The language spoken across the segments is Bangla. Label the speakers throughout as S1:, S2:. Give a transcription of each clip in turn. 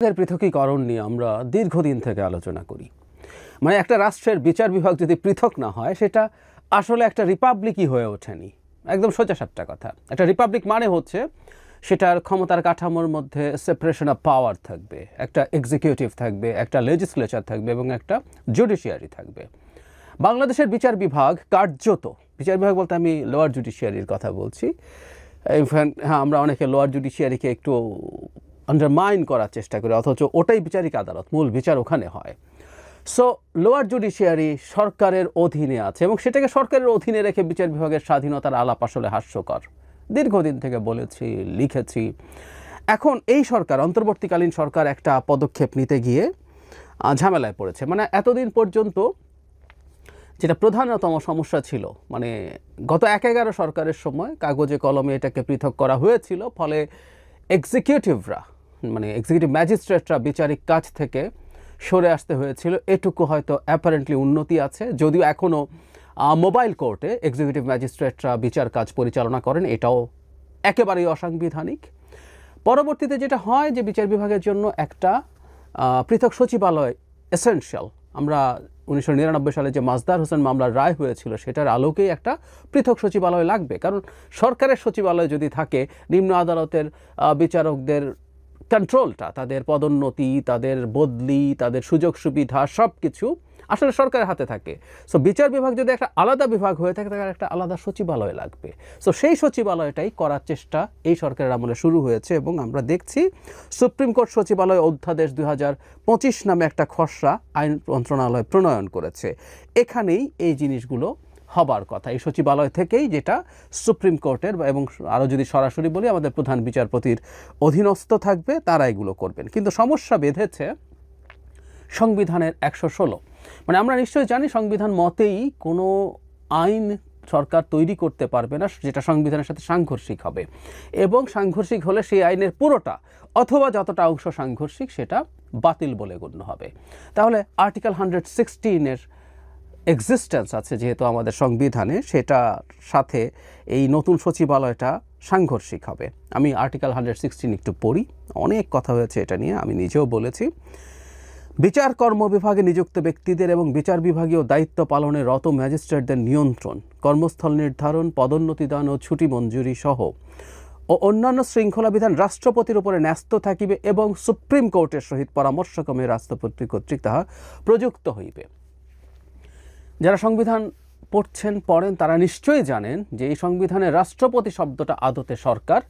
S1: পৃথকীকরণ নিয়ে আমরা দীর্ঘদিন থেকে আলোচনা করি। মানে একটা রাষ্ট্রের বিচার বিভাগ যদি পৃথক না হয় সেটা আসলে একটা রিপাবলিকই হয়ে ওঠেনি। একদম সোজাসাপটা কথা। একটা রিপাবলিক মানে হচ্ছে সেটার ক্ষমতার কাঠামোর মধ্যে সেপারেশন অফ পাওয়ার থাকবে, একটা এক্সিকিউটিভ থাকবে, একটা লেজিসলেচার থাকবে এবং একটা জুডিশিয়ারি থাকবে। বাংলাদেশের বিচার বিভাগ কার্যত, বিচার বিভাগ বলতে আমি লোয়ার জুডিশিয়ারির কথা বলছি। ইনফ্যাক্ট হ্যাঁ, আমরা অনেকে লোয়ার জুডিশিয়ারিকে একটু আন্ডারমাইন করার চেষ্টা করি, অথচ ওটাই বিচারিক আদালত, মূল বিচার ওখানে হয়। সো লোয়ার জুডিশিয়ারি সরকারের অধীনে আছে এবং সেটাকে সরকারের অধীনে রেখে বিচার বিভাগের স্বাধীনতার আলাপ আসলে হাস্যকর। দীর্ঘদিন থেকে বলেছি, লিখেছি। এখন এই সরকার, অন্তর্বর্তীকালীন সরকার একটা পদক্ষেপ নিতে গিয়ে ঝামেলায় পড়েছে। মানে এতদিন পর্যন্ত যেটা প্রধানতম সমস্যা ছিল, মানে গত ১-১১ সরকারের সময় কাগজে কলমে এটাকে পৃথক করা হয়েছিল, ফলে এক্সিকিউটিভরা মানে এক্সিকিউটিভ ম্যাজিস্ট্রেটরা বিচারিক কাজ থেকে সরে আসতে হয়েছিল। এটুকু হয়তো অ্যাপারেন্টলি উন্নতি আছে, যদিও এখনও মোবাইল কোর্টে এক্সিকিউটিভ ম্যাজিস্ট্রেটরা বিচার কাজ পরিচালনা করেন, এটাও একেবারেই অসাংবিধানিক। পরবর্তীতে যেটা হয় যে বিচার বিভাগের জন্য একটা পৃথক সচিবালয় এসেনশিয়াল। আমরা 1999 সালে যে মাজদার হোসেন মামলার রায় হয়েছিল সেটার আলোকেই একটা পৃথক সচিবালয় লাগবে, কারণ সরকারের সচিবালয় যদি থাকে, নিম্ন আদালতের বিচারকদের কন্ট্রোলটা, তাদের পদোন্নতি, তাদের বদলি, তাদের সুযোগ সুবিধা সব কিছু আসলে সরকারের হাতে থাকে। সো বিচার বিভাগ যদি একটা আলাদা বিভাগ হয়ে থাকে, তাহলে একটা আলাদা সচিবালয় লাগবে। সো সেই সচিবালয়টাই করার চেষ্টা এই সরকারের আমলে শুরু হয়েছে এবং আমরা দেখছি সুপ্রিম কোর্ট সচিবালয় অধ্যাদেশ 2025 নামে একটা খসড়া আইন মন্ত্রণালয় প্রণয়ন করেছে। এখানেই এই জিনিসগুলো হবার কথা, এই সচিবালয় থেকেই, যেটা সুপ্রিম কোর্টের এবং আরও যদি সরাসরি বলি আমাদের প্রধান বিচারপতির অধীনস্থ থাকবে, তারা এগুলো করবেন। কিন্তু সমস্যা বেঁধেছে সংবিধানের 116। মানে আমরা নিশ্চয়ই জানি সংবিধান মতেই কোনো আইন সরকার তৈরি করতে পারবে না যেটা সংবিধানের সাথে সাংঘর্ষিক হবে, এবং সাংঘর্ষিক হলে সেই আইনের পুরোটা অথবা যতটা অংশ সাংঘর্ষিক সেটা বাতিল বলে গণ্য হবে। তাহলে আর্টিকেল 116-এর এক্সিস্টেন্স আছে যেহেতু আমাদের সংবিধানে, সেটার সাথে এই নতুন সচিবালয়টা সাংঘর্ষিক হবে। আমি আর্টিকেল 116 একটু পড়ি, অনেক কথা হয়েছে এটা নিয়ে, আমি নিজেও বলেছি। বিচার কর্ম বিভাগে নিযুক্ত ব্যক্তিদের এবং বিচার বিভাগীয় দায়িত্ব পালনে রত ম্যাজিস্ট্রেটদের নিয়ন্ত্রণ, কর্মস্থল নির্ধারণ, পদোন্নতি দান ও ছুটি মঞ্জুরি সহ ও অন্যান্য শৃঙ্খলা বিধান রাষ্ট্রপতির উপরে ন্যস্ত থাকিবে এবং সুপ্রিম কোর্টের সহিত পরামর্শক্রমে রাষ্ট্রপতি কর্তৃক তাহা প্রযুক্ত হইবে। যারা সংবিধান পড়েন তারা নিশ্চয়ই জানেন যে এই সংবিধানে রাষ্ট্রপতি শব্দটা আদতে সরকার,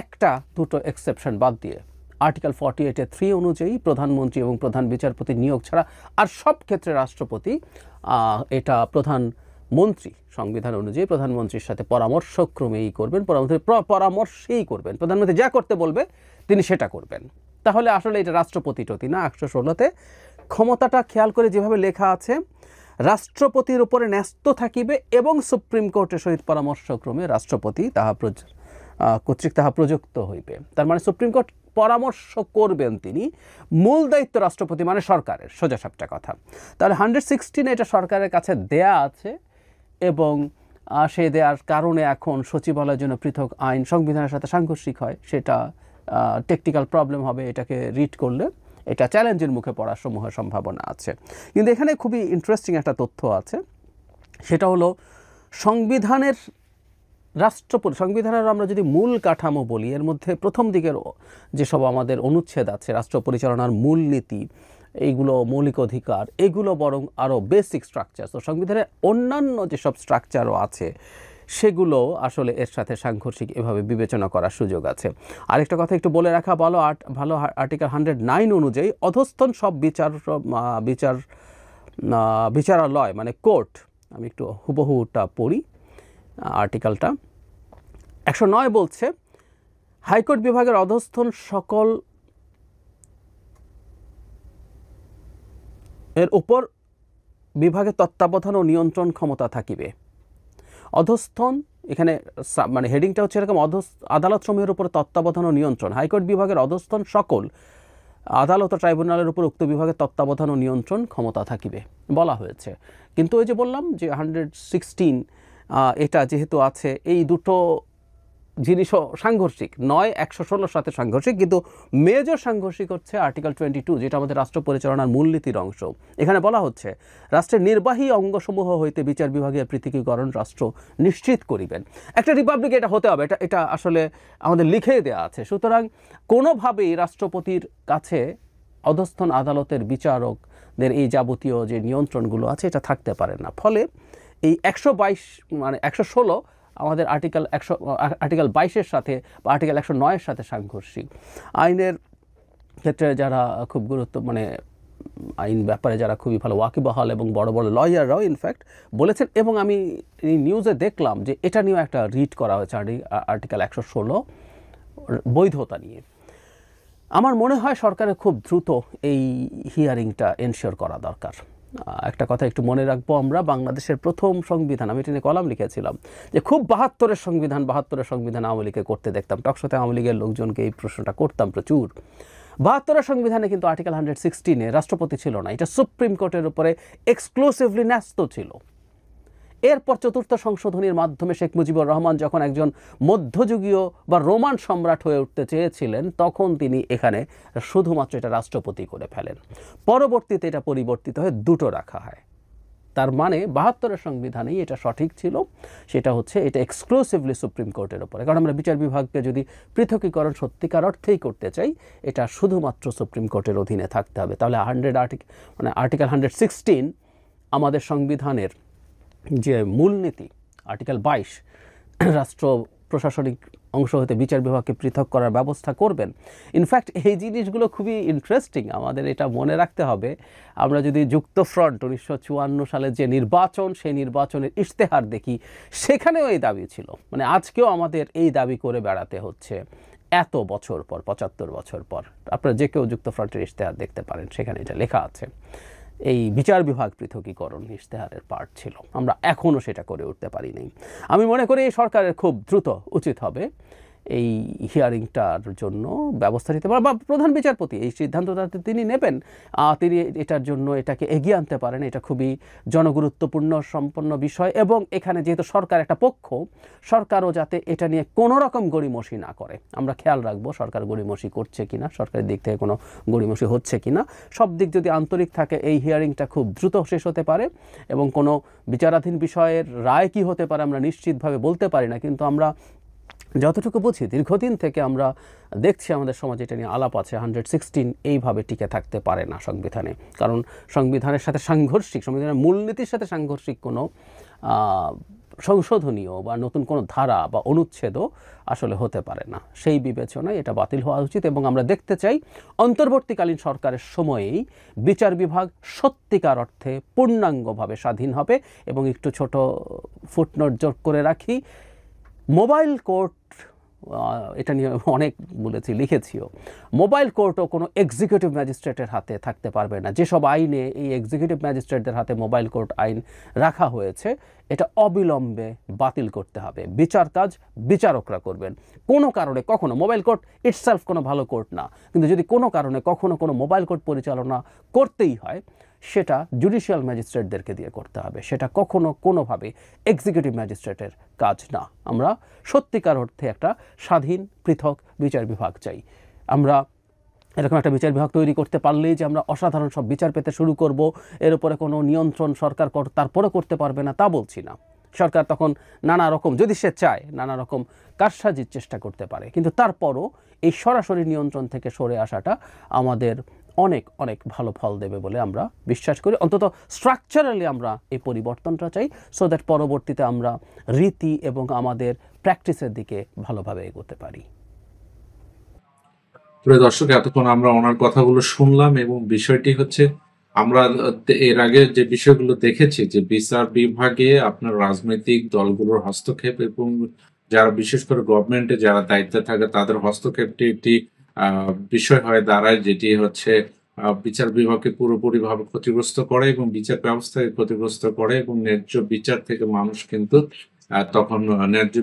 S1: একটা দুটো এক্সেপশন বাদ দিয়ে। আর্টিকেল 48-এর 3 অনুযায়ী প্রধানমন্ত্রী এবং প্রধান বিচারপতি নিয়োগ ছাড়া আর সব ক্ষেত্রে রাষ্ট্রপতি, এটা প্রধানমন্ত্রী সংবিধান অনুযায়ী প্রধানমন্ত্রীর সাথে পরামর্শক্রমেই করবেন, পরামর্শেই করবেন। প্রধানমন্ত্রী যা করতে বলবে তিনি সেটা করবেন। তাহলে আসলে এটা রাষ্ট্রপতি টতি না। 116-তে ক্ষমতাটা খেয়াল করে যেভাবে লেখা আছে, রাষ্ট্রপতির উপরে ন্যস্ত থাকিবে এবং সুপ্রিম কোর্টের সহিত পরামর্শক্রমে রাষ্ট্রপতি কর্তৃক তাহা প্রযুক্ত হইবে। তার মানে সুপ্রিম কোর্ট পরামর্শ করবেন তিনি, মূল দায়িত্ব রাষ্ট্রপতি মানে সরকারের, সোজাসাপটা কথা। তাহলে 116 এটা সরকারের কাছে দেয়া আছে এবং সে দেওয়ার কারণে এখন সচিবালয়ের জন্য পৃথক আইন সংবিধানের সাথে সাংঘর্ষিক হয়, সেটা টেকনিক্যাল প্রবলেম হবে। এটাকে রিড করলে এটা চ্যালেঞ্জের মুখে পড়ার সমূহের সম্ভাবনা আছে। কিন্তু এখানে খুবই ইন্টারেস্টিং একটা তথ্য আছে, সেটা হলো সংবিধানের আমরা যদি মূল কাঠামো বলি, এর মধ্যে প্রথম দিকের যেসব আমাদের অনুচ্ছেদ আছে, রাষ্ট্র পরিচালনার মূলনীতি, এইগুলো মৌলিক অধিকার, এগুলো বরং আরও বেসিক স্ট্রাকচার। তো সংবিধানের অন্যান্য যেসব স্ট্রাকচারও আছে সেগুলো আসলে এর সাথে সাংঘর্ষিক এভাবে বিবেচনা করার সুযোগ আছে। আরেকটা কথা একটু বলে রাখা ভালো, আর্টিকেল 109 অনুযায়ী অধস্থন সব বিচারালয় মানে কোর্ট, আমি একটু হুবহুটা পড়ি আর্টিকেলটা। 109 বলছে, হাইকোর্ট বিভাগের অধস্থন সকল এর উপর বিভাগের তত্ত্বাবধান ও নিয়ন্ত্রণ ক্ষমতা থাকিবে। অধস্থন, এখানে মানে হেডিংটা হচ্ছে এরকম, আদালত সমূহের উপর তত্ত্বাবধান ও নিয়ন্ত্রণ। হাইকোর্ট বিভাগের অধস্থন সকল আদালত ও ট্রাইব্যুনালের উপর উক্ত বিভাগের তত্ত্বাবধান ও নিয়ন্ত্রণ ক্ষমতা থাকিবে বলা হয়েছে। কিন্তু ওই যে বললাম যে 116 এটা যেহেতু আছে, এই দুটো জিনিসও সাংঘর্ষিক নয়, 116 সাথে সাংঘর্ষিক, কিন্তু মেজর সাংঘর্ষিক হচ্ছে আর্টিকেল 22, যেটা আমাদের রাষ্ট্র পরিচালনার মূলনীতির অংশ। এখানে বলা হচ্ছে রাষ্ট্রের নির্বাহী অঙ্গসমূহ হইতে বিচার বিভাগীয় পৃথকীকরণ রাষ্ট্র নিশ্চিত করিবেন। একটা রিপাবলিক এটা হতে হবে, এটা আসলে আমাদের লিখে দেওয়া আছে। সুতরাং কোনোভাবেই রাষ্ট্রপতির কাছে অধস্থন আদালতের বিচারকদের এই যাবতীয় যে নিয়ন্ত্রণগুলো আছে এটা থাকতে পারে না। ফলে এই 122 মানে 116 আমাদের আর্টিকেল 22-এর সাথে বা আর্টিকেল 109-এর সাথে সাংঘর্ষিক। আইনের ক্ষেত্রে যারা খুব আইন ব্যাপারে যারা খুবই ভালো ওয়াকিবহাল এবং বড় বড় লয়াররাও ইনফ্যাক্ট বলেছেন, এবং আমি এই নিউজে দেখলাম যে এটা নিয়েও একটা রিড করা হয়েছে আর্টিকেল 116 বৈধতা নিয়ে। আমার মনে হয় সরকারের খুব দ্রুত এই হিয়ারিংটা এনশিওর করা দরকার। একটা কথা একটু মনে রাখবো, আমরা বাংলাদেশের প্রথম সংবিধান, আমি এটা নিয়ে কলাম লিখেছিলাম যে খুব 72-এর সংবিধান আওয়ামী লীগকে করতে দেখতাম। টকশোতে আওয়ামী লীগের লোকজনকে এই প্রশ্নটা করতাম প্রচুর। 72-এর সংবিধানে কিন্তু আর্টিকেল 116-এ রাষ্ট্রপতি ছিল না, এটা সুপ্রিম কোর্টের উপরে এক্সক্লুসিভলি ন্যস্ত ছিল। এরপর 4র্থ সংশোধনীর মাধ্যমে শেখ মুজিবুর রহমান যখন একজন মধ্যযুগীয় বা রোমান সম্রাট হয়ে উঠতে চেয়েছিলেন, তখন তিনি এখানে শুধুমাত্র এটা রাষ্ট্রপতি করে ফেলেন। পরবর্তীতে এটা পরিবর্তিত হয়ে দুটো রাখা হয়। তার মানে 72-এর সংবিধানেই এটা সঠিক ছিল, সেটা হচ্ছে এটা এক্সক্লুসিভলি সুপ্রিম কোর্টের উপরে। কারণ আমরা বিচার বিভাগকে যদি পৃথকীকরণ সত্যিকার অর্থেই করতে চাই, এটা শুধুমাত্র সুপ্রিম কোর্টের অধীনে থাকতে হবে। তাহলে আর্টিকেল 116 আমাদের সংবিধানের যে মূলনীতি, আর্টিকেল 22 রাষ্ট্র প্রশাসনিক অংশ হতে বিচার বিভাগকে পৃথক করার ব্যবস্থা করবেন। ইনফ্যাক্ট এই জিনিসগুলো খুবই ইন্টারেস্টিং, আমাদের এটা মনে রাখতে হবে। আমরা যদি যুক্তফ্রন্ট 1954 সালের যে নির্বাচন, সেই নির্বাচনের ইশতেহার দেখি, সেখানেও এই দাবি ছিল। আজকেও আমাদের এই দাবি করে বেড়াতে হচ্ছে এত বছর পর, 75 বছর পর। আপনারা যে কেউ যুক্তফ্রন্টের ইশতেহার দেখতে পারেন, সেখানে এটা লেখা আছে। এই বিচার বিভাগ পৃথকীকরণ ইশতেহারের পার্ট ছিল, আমরা এখনও সেটা করে উঠতে পারিনি। আমি মনে করি এই সরকারের খুব দ্রুত উচিত হবে এই হিয়ারিংটার জন্য ব্যবস্থা নিতে পারেন, বা প্রধান বিচারপতি এই সিদ্ধান্তটা তিনি নেবেন, তিনি এটার জন্য এটাকে এগিয়ে আনতে পারেন। এটা খুবই জনগুরুত্বপূর্ণ সম্পন্ন বিষয়, এবং এখানে যেহেতু সরকার একটা পক্ষ, সরকারও যাতে এটা নিয়ে কোনো রকম গড়িমসি না করে। আমরা খেয়াল রাখবো সরকার গড়িমসি করছে কিনা, সরকারের দিক থেকে কোনো গড়িমসি হচ্ছে কিনা। সব দিক যদি আন্তরিক থাকে, এই হিয়ারিংটা খুব দ্রুত শেষ হতে পারে, এবং কোনো বিচারাধীন বিষয়ের রায় কি হতে পারে আমরা নিশ্চিতভাবে বলতে পারি না, কিন্তু আমরা যতটুকু বুঝি দীর্ঘদিন থেকে আমরা দেখছি আমাদের সমাজে এটা নিয়ে আলাপ আছে। 116 এইভাবে টিকে থাকতে পারে না সংবিধানে, কারণ সংবিধানের সাথে সাংঘর্ষিক, সংবিধানের মূলনীতির সাথে সাংঘর্ষিক কোনো সংশোধনীয় বা নতুন কোনো ধারা বা অনুচ্ছেদও আসলে হতে পারে না। সেই বিবেচনায় এটা বাতিল হওয়া উচিত, এবং আমরা দেখতে চাই অন্তর্বর্তীকালীন সরকারের সময়েই বিচার বিভাগ সত্যিকার অর্থে পূর্ণাঙ্গভাবে স্বাধীন হবে। এবং একটু ছোট ফুটনোট যোগ করে রাখি, মোবাইল কোর্ট, এটা নিয়ে অনেক বলেছি, লিখেছিও, মোবাইল কোর্টও কোনো এক্সিকিউটিভ ম্যাজিস্ট্রেটের হাতে থাকতে পারবে না। যেসব আইনে এই এক্সিকিউটিভ ম্যাজিস্ট্রেটদের হাতে মোবাইল কোর্ট আইন রাখা হয়েছে, এটা অবিলম্বে বাতিল করতে হবে। বিচার কাজ বিচারকরা করবেন। কোনো কারণে কখনো মোবাইল কোর্ট ইটসেলফ কোনো ভালো কোর্ট না, কিন্তু যদি কোনো কারণে কখনো কোনো মোবাইল কোর্ট পরিচালনা করতেই হয়, সেটা জুডিশিয়াল ম্যাজিস্ট্রেটদেরকে দিয়ে করতে হবে। সেটা কখনো কোনোভাবে এক্সিকিউটিভ ম্যাজিস্ট্রেটের কাজ না। আমরা সত্যিকার অর্থে একটা স্বাধীন পৃথক বিচার বিভাগ চাই। আমরা এরকম একটা বিচার বিভাগ তৈরি করতে পারলেই যে আমরা অসাধারণ সব বিচার পেতে শুরু করব, এর উপরে কোনো নিয়ন্ত্রণ সরকার তারপরে করতে পারবে না, তা বলছি না। সরকার তখন নানা রকম, যদি সে চায়, নানা রকম কারসাজির চেষ্টা করতে পারে, কিন্তু তারপরও এই সরাসরি নিয়ন্ত্রণ থেকে সরে আসাটা আমাদের অনেক অনেক ভালো ফল দেবে বলে আমরা বিশ্বাস করি। অন্তত স্ট্রাকচারালি আমরা এই পরিবর্তনটা চাই, সো দ্যাট পরবর্তীতে আমরা রীতি এবং আমাদের প্র্যাকটিসের দিকে ভালোভাবে এগোতে পারি।
S2: প্রিয় দর্শক, এতক্ষণ আমরা ওনার কথাগুলো শুনলাম, এবং বিষয়টি হচ্ছে আমরা এর আগে যে বিষয়গুলো দেখেছি যে বিচার বিভাগে আপনার রাজনৈতিক দলগুলোর হস্তক্ষেপ এবং যারা বিশেষ করে গভর্নমেন্টে যারা দায়িত্বে থাকে তাদের হস্তক্ষেপটি একটি বিষয় হয়ে দাঁড়ায়, যেটি হচ্ছে বিচার বিভাগকে পুরোপুরিভাবে ক্ষতিগ্রস্ত করে এবং বিচার ব্যবস্থাকে ক্ষতিগ্রস্ত করে, এবং ন্যায্য বিচার থেকে মানুষ কিন্তু তখন ন্যায্য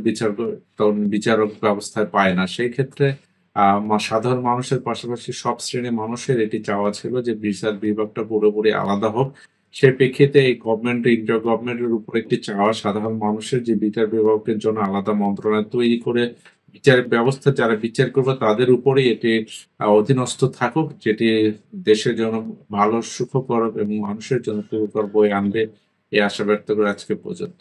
S2: বিচারক ব্যবস্থায় পায় না। সেই ক্ষেত্রে সাধারণ মানুষের পাশাপাশি সব শ্রেণীর মানুষের এটি চাওয়া ছিল যে বিচার বিভাগটা পুরোপুরি আলাদা হোক। সেই প্রেক্ষিতে এই ইন্টার গভর্নমেন্টের উপর একটি চাওয়া সাধারণ মানুষের যে বিচার বিভাগের জন্য আলাদা মন্ত্রণালয় তৈরি করে বিচার ব্যবস্থা যারা বিচার করবে তাদের উপরেই এটি অধীনস্থ থাকুক, যেটি দেশের জন্য ভালো সুখকর এবং মানুষের জন্য সুখকর বয়ে আনবে, এই আশা ব্যক্ত করে আজকে পর্যন্ত।